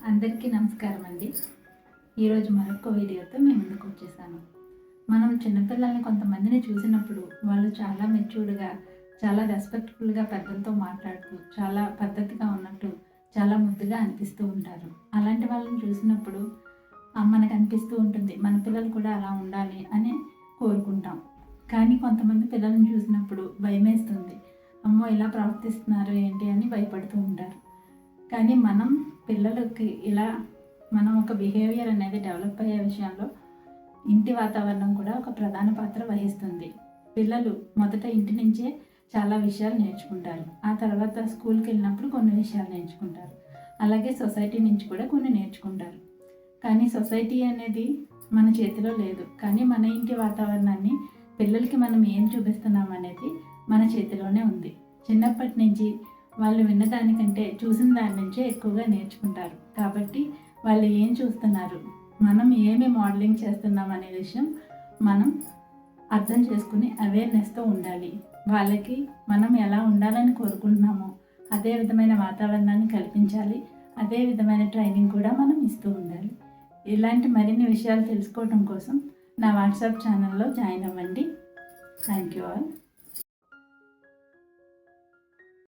అందరికీ నమస్కారం అండి. ఈరోజు మరొక వీడియోతో మేము ముందుకు వచ్చేసాను. మనం చిన్నపిల్లల్ని కొంతమందిని చూసినప్పుడు వాళ్ళు చాలా మెచ్యూర్డ్‌గా, చాలా రెస్పెక్ట్‌ఫుల్‌గా పెద్దలతో మాట్లాడుతూ, చాలా పద్ధతిగా ఉన్నట్టు, చాలా ముద్దుగా అనిపిస్తూ ఉంటారు. అలాంటి వాళ్ళని చూసినప్పుడు మనకు అనిపిస్తూ ఉంటుంది, మన పిల్లలు కూడా అలా ఉండాలి అని కోరుకుంటాం. కానీ కొంతమంది పిల్లల్ని చూసినప్పుడు భయమేస్తుంది. అమ్మో! ఇలా ప్రవర్తిస్తున్నారు ఏంటి అని భయపడుతూ ఉంటారు. కానీ మనం పిల్లలకి ఇలా మనం ఒక బిహేవియర్ అనేది డెవలప్ అయ్యే విషయంలో ఇంటి వాతావరణం కూడా ఒక ప్రధాన పాత్ర వహిస్తుంది. పిల్లలు మొదట ఇంటి నుంచే చాలా విషయాలు నేర్చుకుంటారు. ఆ తర్వాత స్కూల్కి వెళ్ళినప్పుడు కొన్ని విషయాలు నేర్చుకుంటారు. అలాగే సొసైటీ నుంచి కూడా కొన్ని నేర్చుకుంటారు. కానీ సొసైటీ అనేది మన చేతిలో లేదు. కానీ మన ఇంటి వాతావరణాన్ని పిల్లలకి మనం ఏం చూపిస్తున్నాం అనేది మన చేతిలోనే ఉంది. చిన్నప్పటి నుంచి వాళ్ళు విన్నదానికంటే చూసిన దాని నుంచే ఎక్కువగా నేర్చుకుంటారు. కాబట్టి వాళ్ళు ఏం చూస్తున్నారు, మనం ఏమి మోడలింగ్ చేస్తున్నాం అనే విషయం మనం అర్థం చేసుకుని అవేర్నెస్తో ఉండాలి. వాళ్ళకి మనం ఎలా ఉండాలని కోరుకుంటున్నామో అదే విధమైన వాతావరణాన్ని కల్పించాలి. అదే విధమైన ట్రైనింగ్ కూడా మనం ఇస్తూ ఉండాలి. ఇలాంటి మరిన్ని విషయాలు తెలుసుకోవడం కోసం నా వాట్సాప్ ఛానల్లో జాయిన్ అవ్వండి. Thank you all.